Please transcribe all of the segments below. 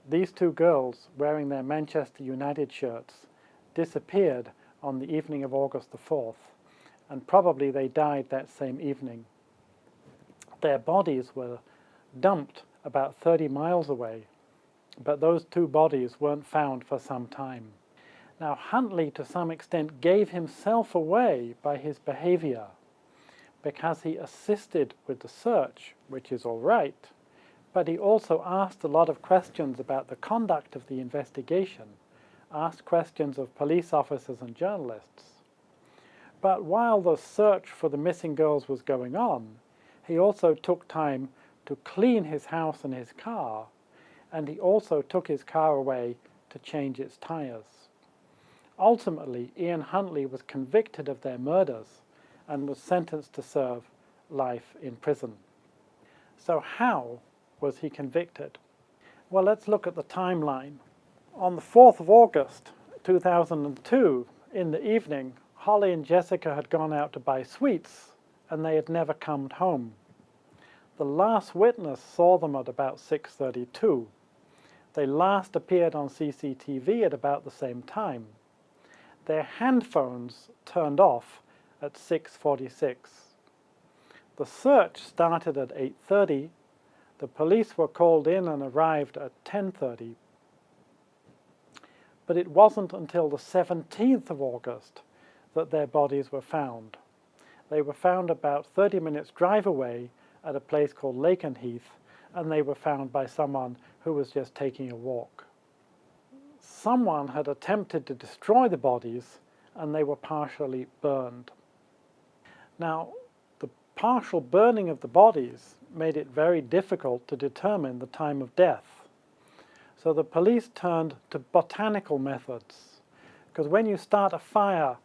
These two girls, wearing their Manchester United shirts, disappeared on the evening of August the 4th, and probably they died that same evening. Their bodies were dumped about 30 miles away, but those two bodies weren't found for some time. Now, Huntley, to some extent, gave himself away by his behavior because he assisted with the search, which is all right, but he also asked a lot of questions about the conduct of the investigation, asked questions of police officers and journalists. But while the search for the missing girls was going on, he also took time to clean his house and his car, and he also took his car away to change its tires. Ultimately, Ian Huntley was convicted of their murders and was sentenced to serve life in prison. So how was he convicted? Well, let's look at the timeline. On the 4th of August 2002, in the evening, Holly and Jessica had gone out to buy sweets, and they had never come home. The last witness saw them at about 6:32. They last appeared on CCTV at about the same time. Their handphones turned off at 6:46. The search started at 8:30. The police were called in and arrived at 10:30. But it wasn't until the 17th of August that their bodies were found. They were found about 30 minutes drive away at a place called Lakenheath, and they were found by someone who was just taking a walk. Someone had attempted to destroy the bodies, and they were partially burned. Now, the partial burning of the bodies made it very difficult to determine the time of death. So the police turned to botanical methods, because when you start a fire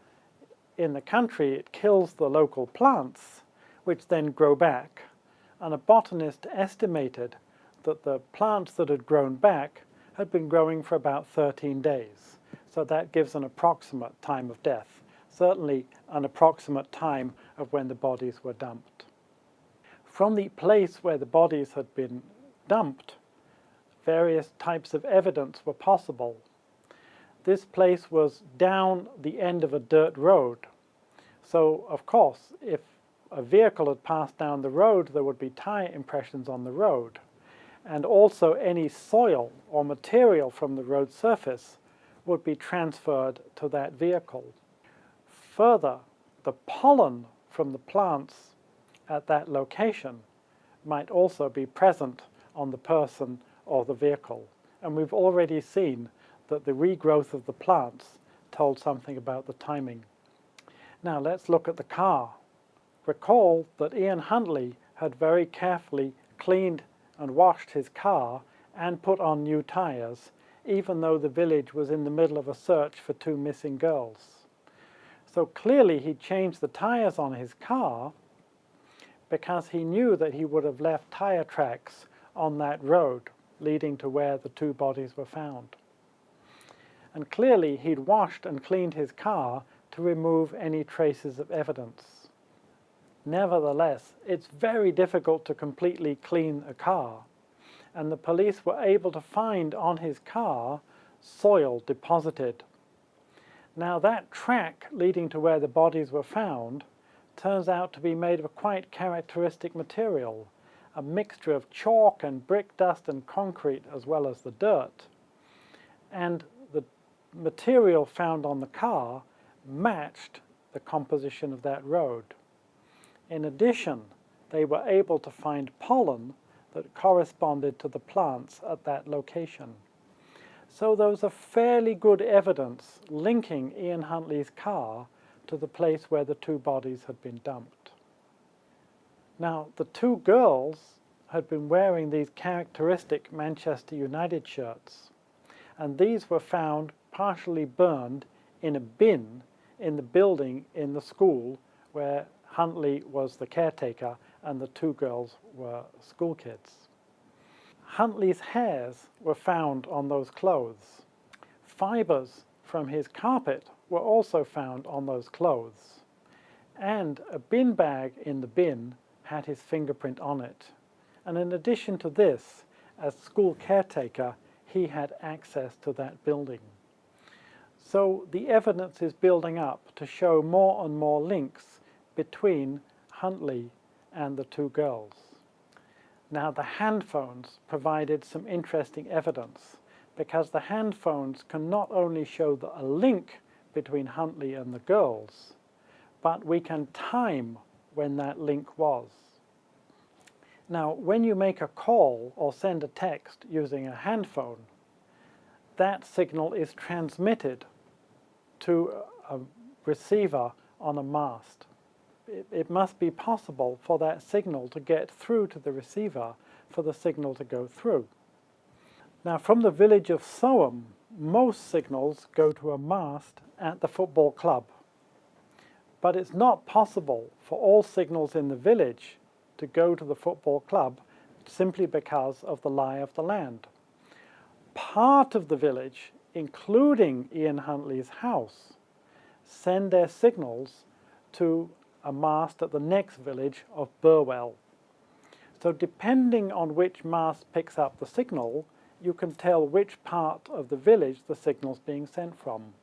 in the country, it kills the local plants, which then grow back. And a botanist estimated that the plants that had grown back had been growing for about 13 days. So that gives an approximate time of death, certainly an approximate time of when the bodies were dumped. From the place where the bodies had been dumped, various types of evidence were possible. This place was down the end of a dirt road. So, of course, if a vehicle had passed down the road, there would be tire impressions on the road. And also any soil or material from the road surface would be transferred to that vehicle. Further, the pollen from the plants at that location might also be present on the person or the vehicle. And we've already seen that the regrowth of the plants told something about the timing. Now let's look at the car. Recall that Ian Huntley had very carefully cleaned and washed his car and put on new tires, even though the village was in the middle of a search for two missing girls. So clearly he changed the tires on his car because he knew that he would have left tire tracks on that road leading to where the two bodies were found. And clearly he'd washed and cleaned his car to remove any traces of evidence. Nevertheless, it's very difficult to completely clean a car, and the police were able to find on his car soil deposited. Now that track leading to where the bodies were found turns out to be made of a quite characteristic material, a mixture of chalk and brick dust and concrete as well as the dirt. And the material found on the car matched the composition of that road. In addition, they were able to find pollen that corresponded to the plants at that location. So there was a fairly good evidence linking Ian Huntley's car to the place where the two bodies had been dumped. Now, the two girls had been wearing these characteristic Manchester United shirts, and these were found partially burned in a bin in the building in the school where Huntley was the caretaker and the two girls were school kids. Huntley's hairs were found on those clothes. Fibers from his carpet were also found on those clothes. And a bin bag in the bin had his fingerprint on it. And in addition to this, as school caretaker, he had access to that building. So the evidence is building up to show more and more links between Huntley and the two girls. Now the handphones provided some interesting evidence, because the handphones can not only show a link between Huntley and the girls, but we can time when that link was. Now, when you make a call or send a text using a handphone, that signal is transmitted to a receiver on a mast. It must be possible for that signal to get through to the receiver for the signal to go through. Now, from the village of Soham, most signals go to a mast at the football club. But it's not possible for all signals in the village to go to the football club simply because of the lie of the land. Part of the village, including Ian Huntley's house, send their signals to a mast at the next village of Burwell. So depending on which mast picks up the signal, you can tell which part of the village the signal's being sent from.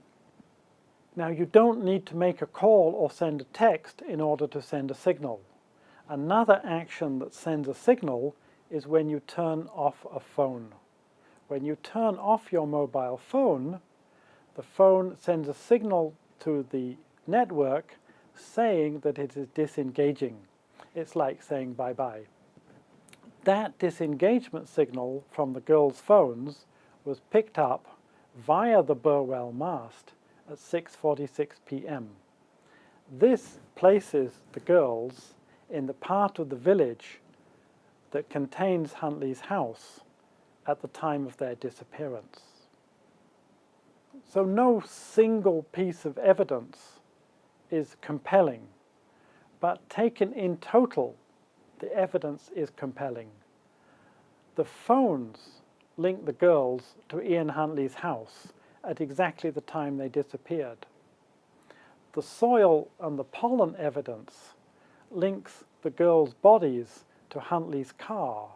Now, you don't need to make a call or send a text in order to send a signal. Another action that sends a signal is when you turn off a phone. When you turn off your mobile phone, the phone sends a signal to the network saying that it is disengaging. It's like saying bye-bye. That disengagement signal from the girls' phones was picked up via the Burwell mast at 6:46 p.m. This places the girls in the part of the village that contains Huntley's house at the time of their disappearance. So no single piece of evidence is compelling, but taken in total, the evidence is compelling. The phones link the girls to Ian Huntley's house at exactly the time they disappeared. The soil and the pollen evidence links the girls' bodies to Huntley's car,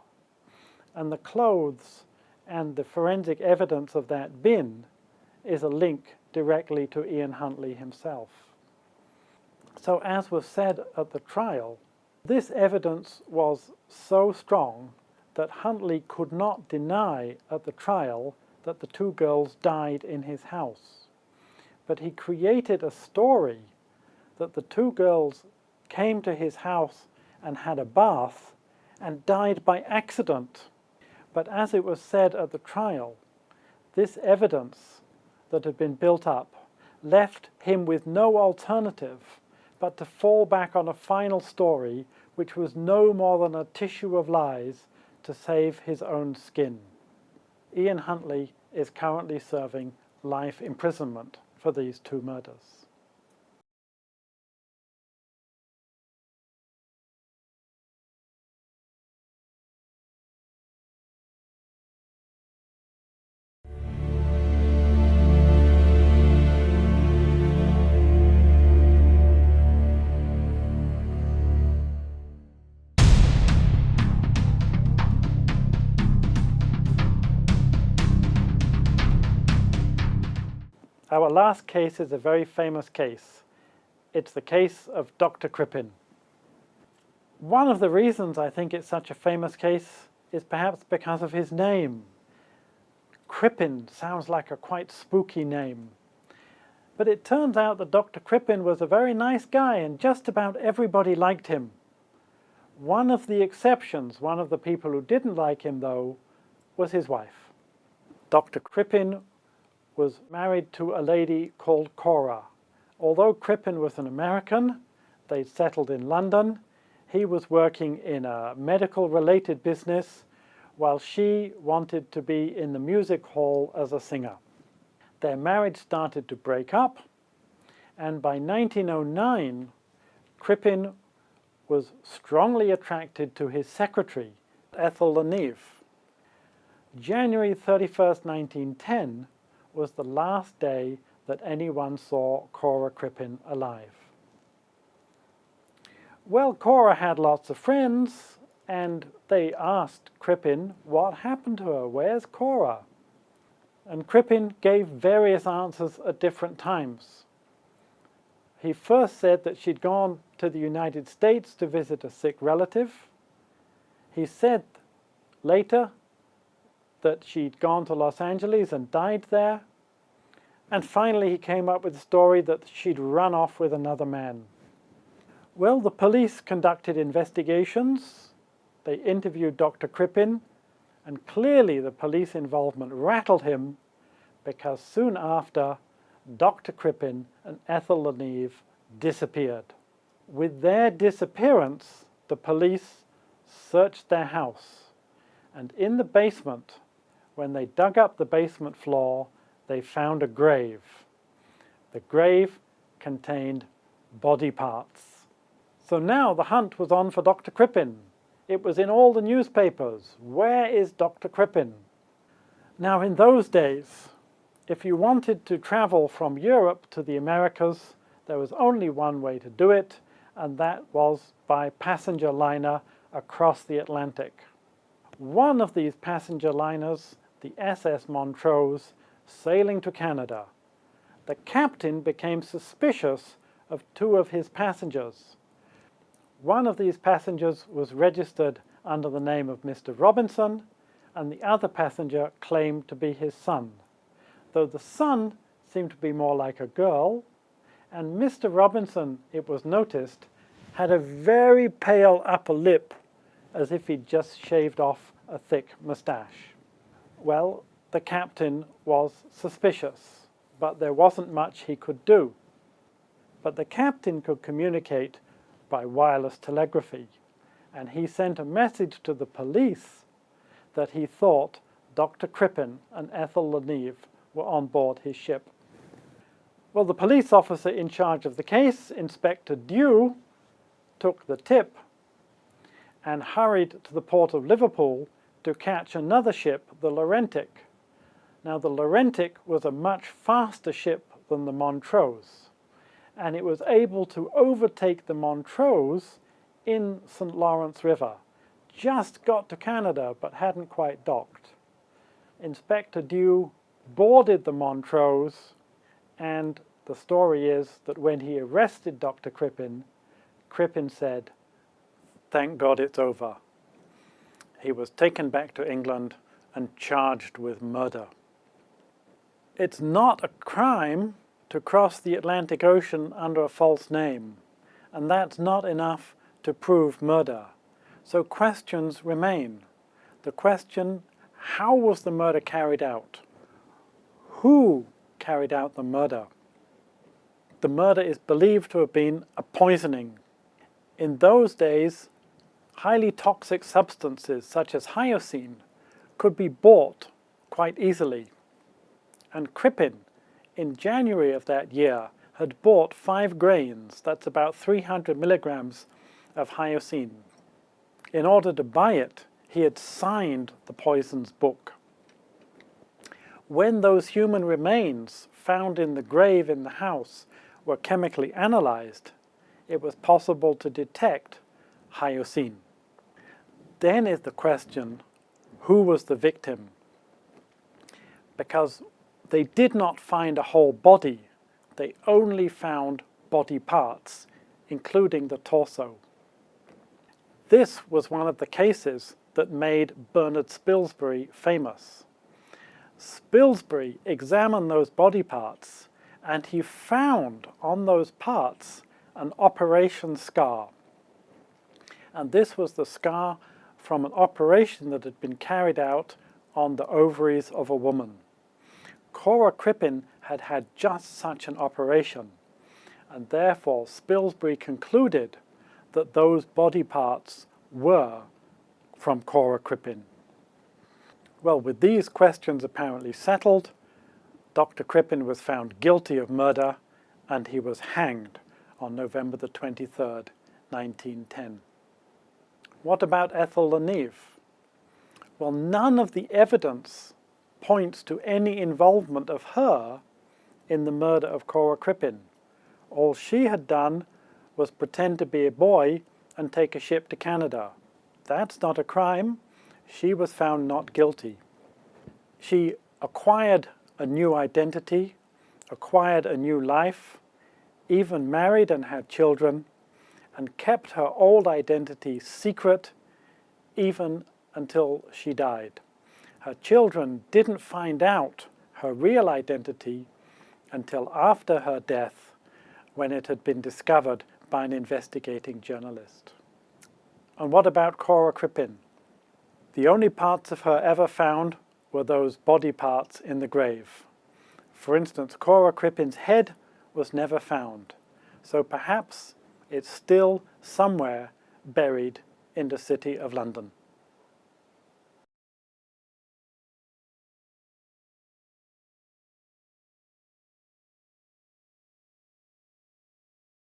and the clothes and the forensic evidence of that bin is a link directly to Ian Huntley himself. So, as was said at the trial, this evidence was so strong that Huntley could not deny at the trial that the two girls died in his house. But he created a story that the two girls came to his house and had a bath and died by accident. But as it was said at the trial, this evidence that had been built up left him with no alternative but to fall back on a final story which was no more than a tissue of lies to save his own skin. Ian Huntley is currently serving life imprisonment for these two murders. Our last case is a very famous case. It's the case of Dr. Crippen. One of the reasons I think it's such a famous case is perhaps because of his name. Crippen sounds like a quite spooky name. But it turns out that Dr. Crippen was a very nice guy and just about everybody liked him. One of the exceptions, one of the people who didn't like him though, was his wife. Dr. Crippen was married to a lady called Cora. Although Crippen was an American, they'd settled in London. He was working in a medical-related business, while she wanted to be in the music hall as a singer. Their marriage started to break up, and by 1909, Crippen was strongly attracted to his secretary, Ethel Leneve. January 31st, 1910, was the last day that anyone saw Cora Crippen alive. Well, Cora had lots of friends, and they asked Crippen what happened to her. Where's Cora? And Crippen gave various answers at different times. He first said that she'd gone to the United States to visit a sick relative. He said later that she'd gone to Los Angeles and died there. And finally he came up with the story that she'd run off with another man. Well, the police conducted investigations. They interviewed Dr. Crippen, and clearly the police involvement rattled him, because soon after, Dr. Crippen and Ethel Leneve disappeared. With their disappearance, the police searched their house, and in the basement, when they dug up the basement floor, they found a grave. The grave contained body parts. So now the hunt was on for Dr. Crippen. It was in all the newspapers. Where is Dr. Crippen? Now in those days, if you wanted to travel from Europe to the Americas, there was only one way to do it, and that was by passenger liner across the Atlantic. One of these passenger liners, the SS Montrose, sailing to Canada. The captain became suspicious of two of his passengers. One of these passengers was registered under the name of Mr. Robinson, and the other passenger claimed to be his son, though the son seemed to be more like a girl, and Mr. Robinson, it was noticed, had a very pale upper lip, as if he'd just shaved off a thick moustache. Well, the captain was suspicious, but there wasn't much he could do. But the captain could communicate by wireless telegraphy, and he sent a message to the police that he thought Dr. Crippen and Ethel Leneve were on board his ship. Well, the police officer in charge of the case, Inspector Dew, took the tip and hurried to the port of Liverpool to catch another ship, the Laurentic. Now, the Laurentic was a much faster ship than the Montrose, and it was able to overtake the Montrose in St. Lawrence River. Just got to Canada, but hadn't quite docked. Inspector Dew boarded the Montrose, and the story is that when he arrested Dr. Crippen, Crippen said, "Thank God it's over." He was taken back to England and charged with murder. It's not a crime to cross the Atlantic Ocean under a false name, and that's not enough to prove murder. So questions remain. The question, how was the murder carried out? Who carried out the murder? The murder is believed to have been a poisoning. In those days, highly toxic substances such as hyoscine could be bought quite easily. And Crippen, in January of that year, had bought 5 grains, that's about 300 milligrams of hyoscine. In order to buy it, he had signed the poison's book. When those human remains found in the grave in the house were chemically analyzed, it was possible to detect hyoscine. Then is the question, who was the victim? Because they did not find a whole body, they only found body parts, including the torso. This was one of the cases that made Bernard Spilsbury famous. Spilsbury examined those body parts, and he found on those parts an operation scar. And this was the scar from an operation that had been carried out on the ovaries of a woman. Cora Crippen had had just such an operation, and therefore Spilsbury concluded that those body parts were from Cora Crippen. Well, with these questions apparently settled, Dr. Crippen was found guilty of murder, and he was hanged on November the 23rd, 1910. What about Ethel Leneve? Well, none of the evidence points to any involvement of her in the murder of Cora Crippen. All she had done was pretend to be a boy and take a ship to Canada. That's not a crime. She was found not guilty. She acquired a new identity, acquired a new life, even married and had children, and kept her old identity secret even until she died. Her children didn't find out her real identity until after her death, when it had been discovered by an investigating journalist. And what about Cora Crippen? The only parts of her ever found were those body parts in the grave. For instance, Cora Crippen's head was never found, so perhaps it's still somewhere buried in the City of London.